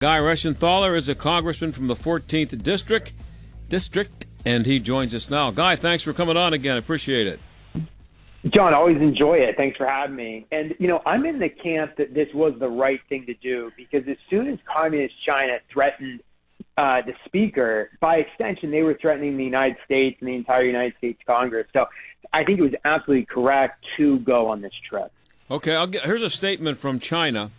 Guy Reschenthaler is a congressman from the 14th District, and he joins us now. Guy, thanks for coming on again. I appreciate it. John, always enjoy it. Thanks for having me. And, I'm in the camp that this was the right thing to do because as soon as Communist China threatened the speaker, by extension, they were threatening the United States and the entire United States Congress. So I think it was absolutely correct to go on this trip. Okay, here's a statement from China.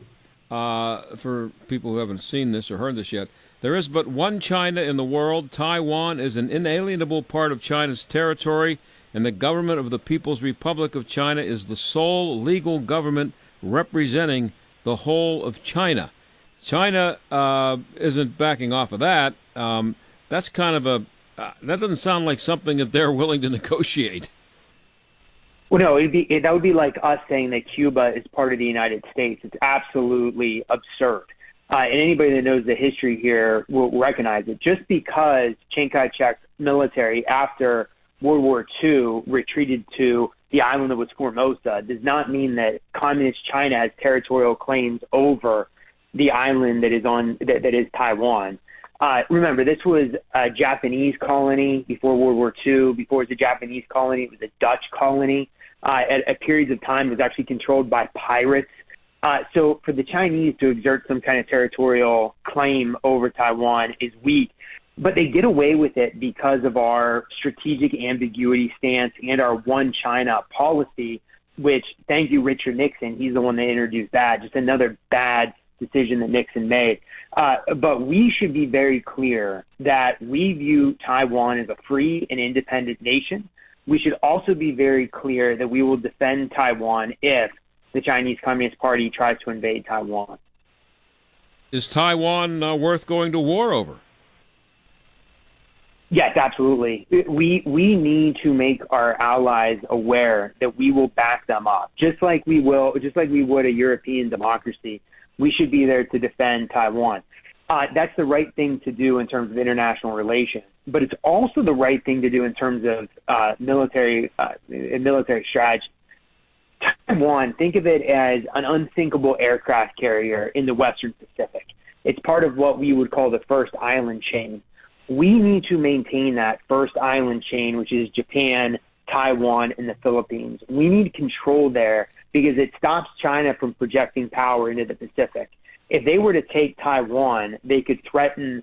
For people who haven't seen this or heard this yet, there is but one China in the world. Taiwan is an inalienable part of China's territory, and the government of the People's Republic of China is the sole legal government representing the whole of China. China isn't backing off of that. That's kind of that doesn't sound like something that they're willing to negotiate. Well, no, that would be like us saying that Cuba is part of the United States. It's absolutely absurd. And anybody that knows the history here will recognize it. Just because Chiang Kai-shek's military, after World War II, retreated to the island of Formosa, does not mean that Communist China has territorial claims over the island that is Taiwan. Remember, this was a Japanese colony before World War II. Before it was a Japanese colony, it was a Dutch colony. At periods of time, it was actually controlled by pirates. So for the Chinese to exert some kind of territorial claim over Taiwan is weak. But they get away with it because of our strategic ambiguity stance and our one China policy, which, thank you, Richard Nixon. He's the one that introduced that. Just another bad decision that Nixon made. But we should be very clear that we view Taiwan as a free and independent nation. We should also be very clear that we will defend Taiwan if the Chinese Communist Party tries to invade Taiwan. Is Taiwan worth going to war over? Yes, absolutely. We need to make our allies aware that we will back them up, just like we would a European democracy. We should be there to defend Taiwan. That's the right thing to do in terms of international relations, but it's also the right thing to do in terms of military strategy. Taiwan, think of it as an unthinkable aircraft carrier in the Western Pacific. It's part of what we would call the first island chain. We need to maintain that first island chain, which is Japan, Taiwan, and the Philippines. We need control there because it stops China from projecting power into the Pacific. If they were to take Taiwan, they could threaten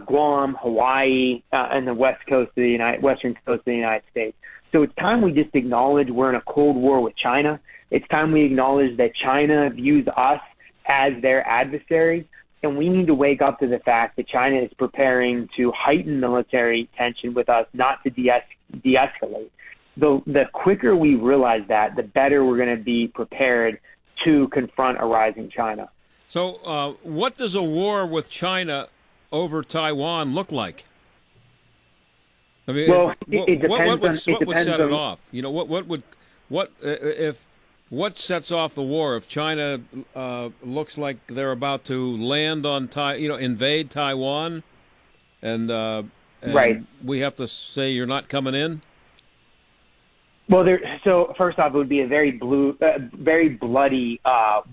Guam, Hawaii, and the western coast of the United States. So it's time we just acknowledge we're in a Cold War with China. It's time we acknowledge that China views us as their adversary, and we need to wake up to the fact that China is preparing to heighten military tension with us, not to de-escalate. The quicker we realize that, the better we're going to be prepared to confront a rising China. So what does a war with China over Taiwan look like? I mean, well, it depends. What would set it off? What sets off the war if China looks like they're about to land on invade Taiwan, and right? We have to say you're not coming in. Well, so first off, it would be a very bloody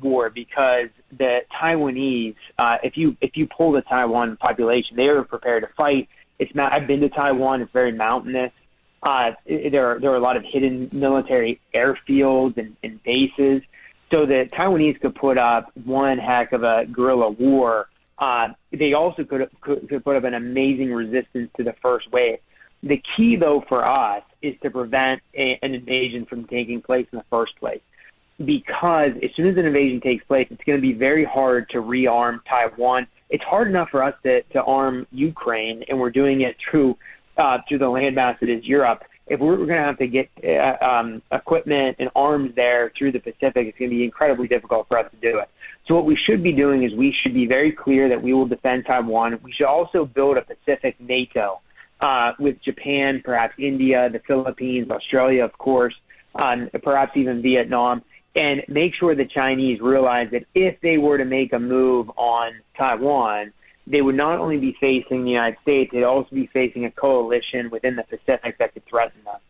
war because the Taiwanese, if you pull the Taiwan population, they are prepared to fight. I've been to Taiwan. It's very mountainous. There are a lot of hidden military airfields and bases. So the Taiwanese could put up one heck of a guerrilla war. They also could put up an amazing resistance to the first wave. The key, though, for us is to prevent an invasion from taking place in the first place. Because as soon as an invasion takes place, it's going to be very hard to rearm Taiwan. It's hard enough for us to arm Ukraine, and we're doing it through the landmass that is Europe. If we're going to have to get equipment and arms there through the Pacific, it's going to be incredibly difficult for us to do it. So what we should be doing is we should be very clear that we will defend Taiwan. We should also build a Pacific NATO with Japan, perhaps India, the Philippines, Australia, of course, perhaps even Vietnam, and make sure the Chinese realize that if they were to make a move on Taiwan, they would not only be facing the United States, they'd also be facing a coalition within the Pacific that could threaten them.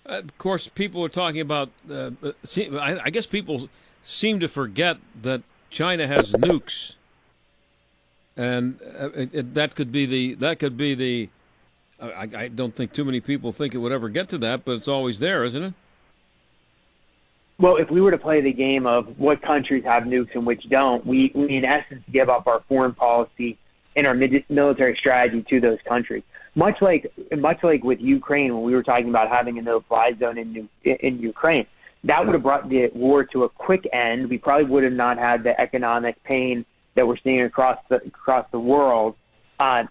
Of course, people are talking about, I guess people seem to forget that China has nukes. and that could be the. I don't think too many people think it would ever get to that, but it's always there, isn't it? Well, if we were to play the game of what countries have nukes and which don't, we in essence give up our foreign policy and our military strategy to those countries. Much like with Ukraine, when we were talking about having a no-fly zone in Ukraine, that would have brought the war to a quick end. We probably would have not had the economic pain that we're seeing across the world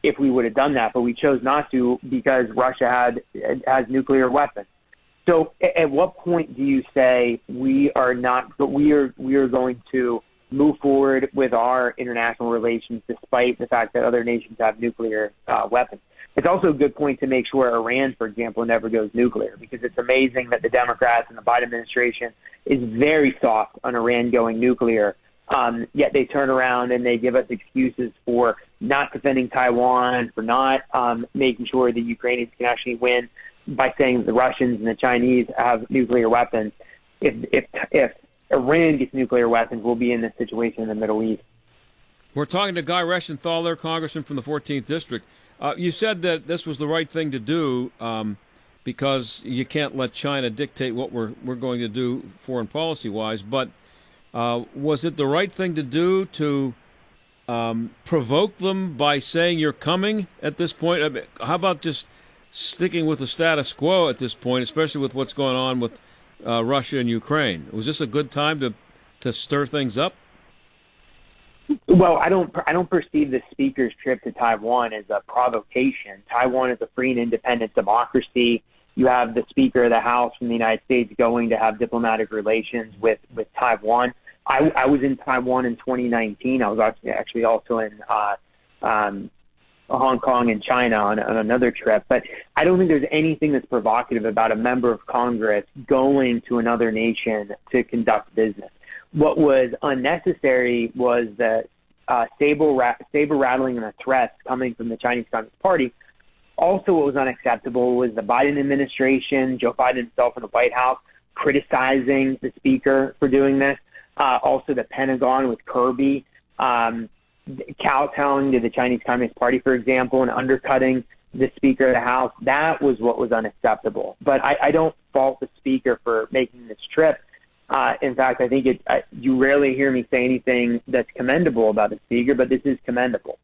if we would have done that. But we chose not to because Russia has nuclear weapons. So at what point do you say we are going to move forward with our international relations despite the fact that other nations have nuclear weapons? It's also a good point to make sure Iran, for example, never goes nuclear, because it's amazing that the Democrats and the Biden administration is very soft on Iran going nuclear, yet they turn around and they give us excuses for not defending Taiwan, for not making sure the Ukrainians can actually win, by saying that the Russians and the Chinese have nuclear weapons. If Iran gets nuclear weapons, we'll be in this situation in the Middle East. We're talking to Guy Reschenthaler, Congressman from the 14th District. You said that this was the right thing to do because you can't let China dictate what we're going to do foreign policy-wise. But was it the right thing to do to provoke them by saying you're coming at this point? I mean, how about just sticking with the status quo at this point, especially with what's going on with Russia and Ukraine? Was this a good time to stir things up? Well, I don't perceive the speaker's trip to Taiwan as a provocation. Taiwan is a free and independent democracy. You have the Speaker of the House from the United States going to have diplomatic relations with Taiwan. I was in Taiwan in 2019. I was actually also in Hong Kong and China on another trip. But I don't think there's anything that's provocative about a member of Congress going to another nation to conduct business. What was unnecessary was the saber rattling and the threats coming from the Chinese Communist Party. Also, what was unacceptable was the Biden administration, Joe Biden himself in the White House, criticizing the speaker for doing this. Also, the Pentagon with Kirby kowtowing to the Chinese Communist Party, for example, and undercutting the Speaker of the House. That was what was unacceptable. But I don't fault the speaker for making this trip. In fact, I think you rarely hear me say anything that's commendable about the speaker, but this is commendable.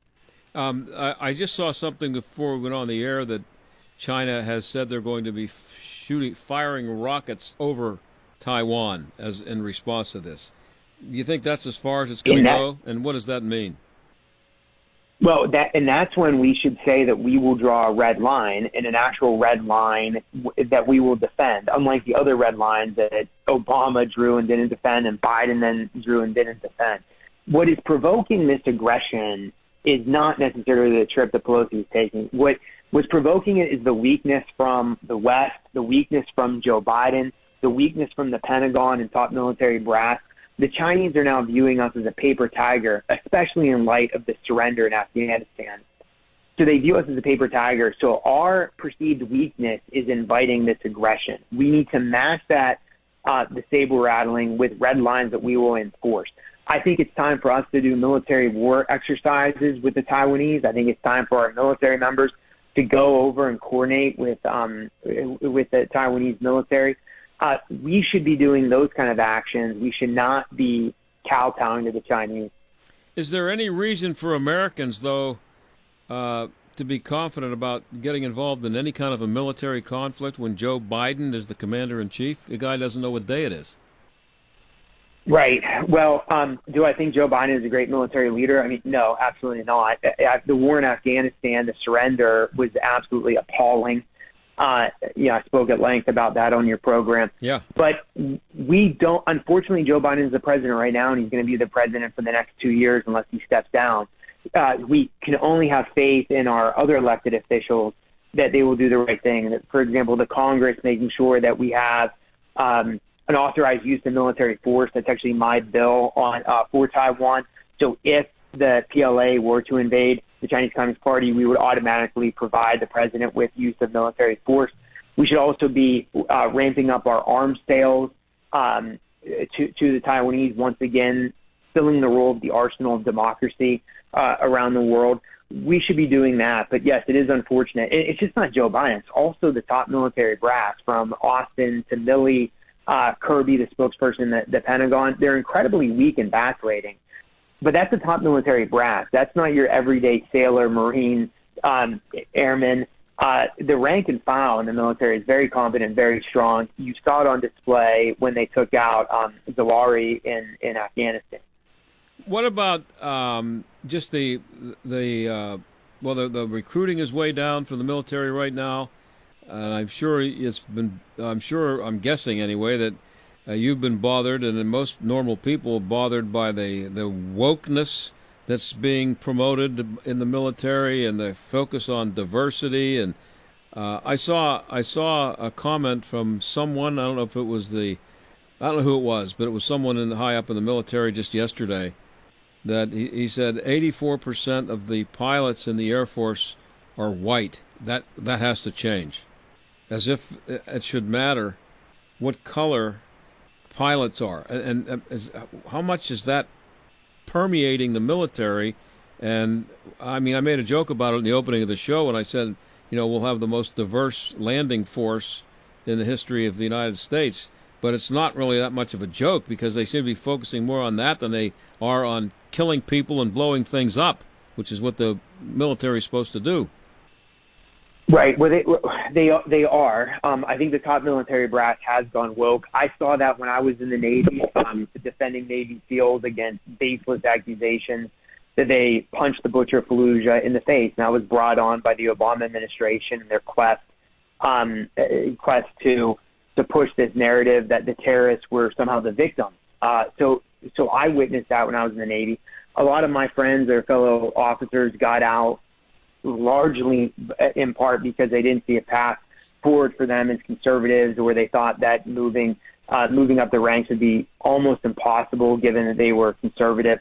I just saw something before we went on the air that China has said they're going to be firing rockets over Taiwan as in response to this. Do you think that's as far as it's going to go? And what does that mean? Well, that's when we should say that we will draw a red line, and an actual red line that we will defend, unlike the other red lines that Obama drew and didn't defend and Biden then drew and didn't defend. What is provoking this aggression is not necessarily the trip that Pelosi is taking. What's provoking it is the weakness from the West, the weakness from Joe Biden, the weakness from the Pentagon and top military brass. The Chinese are now viewing us as a paper tiger, especially in light of the surrender in Afghanistan. So they view us as a paper tiger. So our perceived weakness is inviting this aggression. We need to match that, the saber rattling, with red lines that we will enforce. I think it's time for us to do military war exercises with the Taiwanese. I think it's time for our military members to go over and coordinate with the Taiwanese military. We should be doing those kind of actions. We should not be kowtowing to the Chinese. Is there any reason for Americans, though, to be confident about getting involved in any kind of a military conflict when Joe Biden is the commander-in-chief? The guy doesn't know what day it is. Right. Well, do I think Joe Biden is a great military leader? I mean, no, absolutely not. The war in Afghanistan, the surrender, was absolutely appalling. I spoke at length about that on your program. Yeah. But we don't, unfortunately, Joe Biden is the president right now, and he's going to be the president for the next 2 years unless he steps down. We can only have faith in our other elected officials that they will do the right thing. That, for example, the Congress making sure that we have an authorized use of military force. That's actually my bill on for Taiwan. So if the PLA were to invade the Chinese Communist Party, we would automatically provide the president with use of military force. We should also be ramping up our arms sales to the Taiwanese once again, filling the role of the arsenal of democracy around the world. We should be doing that. But yes, it is unfortunate. It's just not Joe Biden. It's also the top military brass, from Austin to Milley, Kirby, the spokesperson, the Pentagon. They're incredibly weak and vacillating. But that's the top military brass. That's not your everyday sailor, Marine, airman. The rank and file in the military is very competent, very strong. You saw it on display when they took out Zawahiri in Afghanistan. What about just the recruiting is way down for the military right now, and I'm guessing anyway that you've been bothered, and most normal people are bothered by the wokeness that's being promoted in the military and the focus on diversity. And I saw a comment from someone. I don't know who it was, but it was someone high up in the military just yesterday, that he said 84% of the pilots in the Air Force are white. That has to change. As if it should matter what color pilots are. And how much is that permeating the military? And I mean, I made a joke about it in the opening of the show, and I said, we'll have the most diverse landing force in the history of the United States. But it's not really that much of a joke, because they seem to be focusing more on that than they are on killing people and blowing things up, which is what the military is supposed to do. Right. Well, they are. I think the top military brass has gone woke. I saw that when I was in the Navy, defending Navy SEALs against baseless accusations that they punched the Butcher of Fallujah in the face. And I was brought on by the Obama administration and their quest to push this narrative that the terrorists were somehow the victims. So I witnessed that when I was in the Navy. A lot of my friends or fellow officers got out largely in part because they didn't see a path forward for them as conservatives, or they thought that moving up the ranks would be almost impossible given that they were conservative.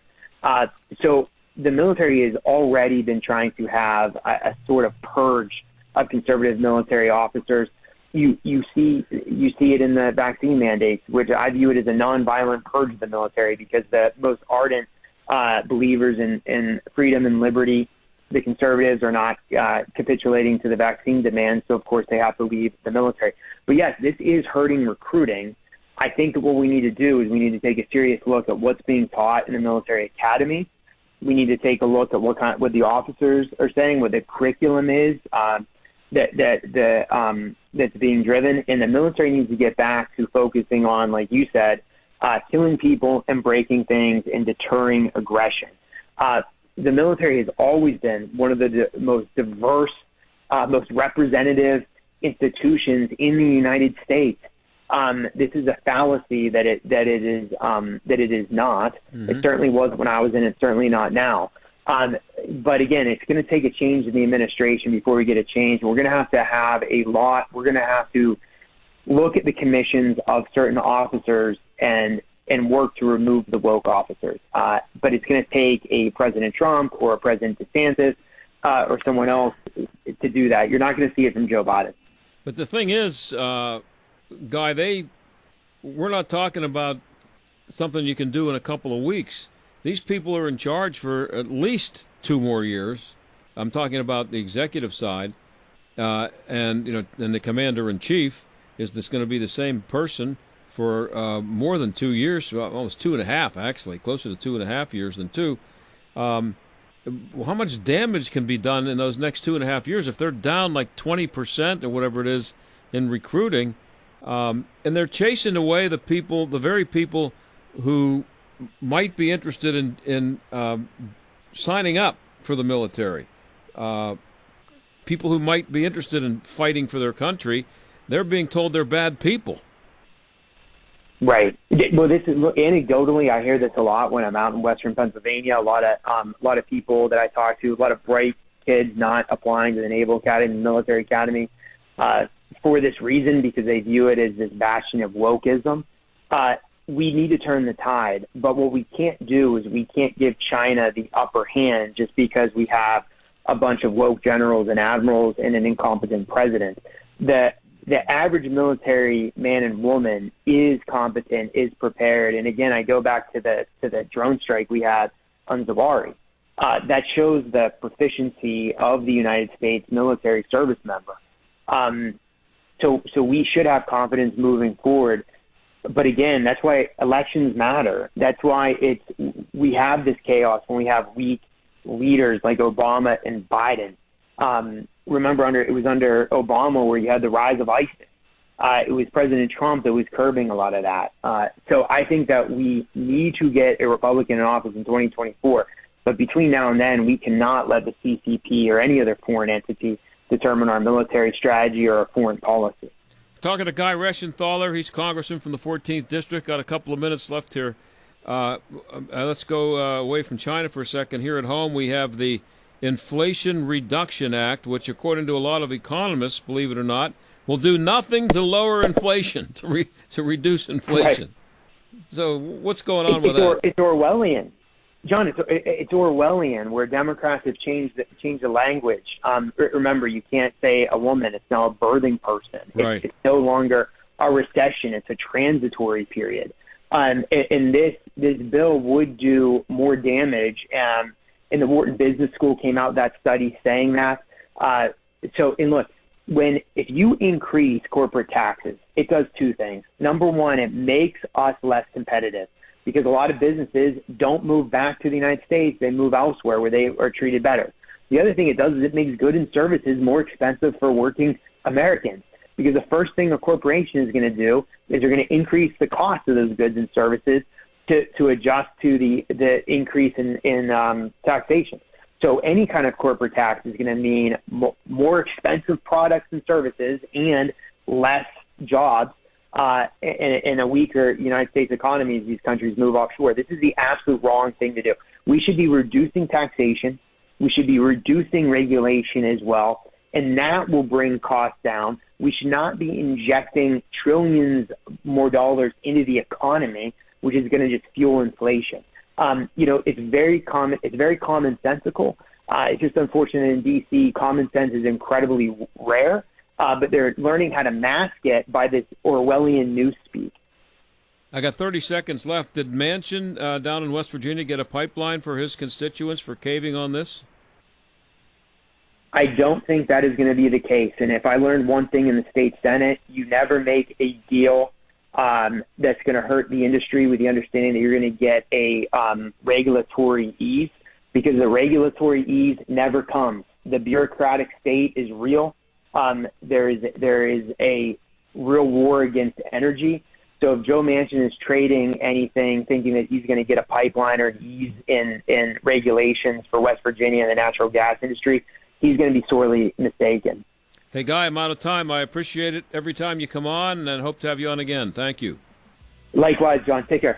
So the military has already been trying to have a sort of purge of conservative military officers. You see it in the vaccine mandates, which I view it as a nonviolent purge of the military, because the most ardent believers in freedom and liberty, the conservatives, are not capitulating to the vaccine demands, so of course they have to leave the military. But yes, this is hurting recruiting. I think that what we need to do is we need to take a serious look at what's being taught in the military academy. We need to take a look at what the officers are saying, what the curriculum is that's being driven, and the military needs to get back to focusing on, like you said, killing people and breaking things and deterring aggression. The military has always been one of the most diverse, most representative institutions in the United States. This is a fallacy that it is not. Mm-hmm. It certainly wasn't when I was in it. Certainly not now. But again, it's going to take a change in the administration before we get a change. We're going to have a lot. We're going to have to look at the commissions of certain officers and work to remove the woke officers. But it's going to take a President Trump or a President DeSantis or someone else to do that. You're not going to see it from Joe Biden. But the thing is, Guy, we're not talking about something you can do in a couple of weeks. These people are in charge for at least 2 more years. I'm talking about the executive side, and the commander-in-chief is this going to be the same person for more than 2 years, almost 2.5 actually, closer to 2.5 years than 2. How much damage can be done in those next 2.5 years if they're down like 20% or whatever it is in recruiting, and they're chasing away the very people who might be interested in signing up for the military, people who might be interested in fighting for their country. They're being told they're bad people. Right. Well, this is anecdotally, I hear this a lot when I'm out in Western Pennsylvania. A lot of people that I talk to, a lot of bright kids not applying to the Naval Academy, the Military Academy, for this reason, because they view it as this bastion of wokeism. We need to turn the tide, but what we can't do is we can't give China the upper hand just because we have a bunch of woke generals and admirals and an incompetent president. the average military man and woman is competent, is prepared. And again, I go back to the drone strike we had on Zawari. That shows the proficiency of the United States military service member. So we should have confidence moving forward. But again, that's why elections matter. That's why we have this chaos when we have weak leaders like Obama and Biden. Remember, it was under Obama where you had the rise of ISIS. It was President Trump that was curbing a lot of that. So I think that we need to get a Republican in office in 2024. But between now and then, we cannot let the CCP or any other foreign entity determine our military strategy or our foreign policy. Talking to Guy Reschenthaler, he's congressman from the 14th District. Got a couple of minutes left here. Let's go away from China for a second. Here at home, we have the Inflation Reduction Act, which, according to a lot of economists, believe it or not, will do nothing to lower inflation, to reduce inflation. Right. So what's going on with that? It's Orwellian. John, it's Orwellian, where Democrats have changed the language. Remember, you can't say a woman; it's now a birthing person. Right. It's no longer a recession; it's a transitory period. And this bill would do more damage. And the Wharton Business School came out that study saying that. Look, if you increase corporate taxes, it does two things. Number one, it makes us less competitive, because a lot of businesses don't move back to the United States. They move elsewhere where they are treated better. The other thing it does is it makes goods and services more expensive for working Americans, because the first thing a corporation is going to do is they're going to increase the cost of those goods and services to adjust to the increase in taxation. So any kind of corporate tax is going to mean more expensive products and services and less jobs. In a weaker United States economy as these countries move offshore. This is the absolute wrong thing to do. We should be reducing taxation. We should be reducing regulation as well, and that will bring costs down. We should not be injecting trillions more dollars into the economy, which is going to just fuel inflation. It's very commonsensical. It's just unfortunate in D.C. common sense is incredibly rare. But they're learning how to mask it by this Orwellian newspeak. I got 30 seconds left. Did Manchin down in West Virginia get a pipeline for his constituents for caving on this? I don't think that is going to be the case. And if I learned one thing in the state Senate, you never make a deal that's going to hurt the industry with the understanding that you're going to get a regulatory ease, because the regulatory ease never comes. The bureaucratic state is real. There is a real war against energy. So if Joe Manchin is trading anything, thinking that he's going to get a pipeline or ease in regulations for West Virginia and the natural gas industry, he's going to be sorely mistaken. Hey, Guy, I'm out of time. I appreciate it every time you come on, and hope to have you on again. Thank you. Likewise, John. Take care.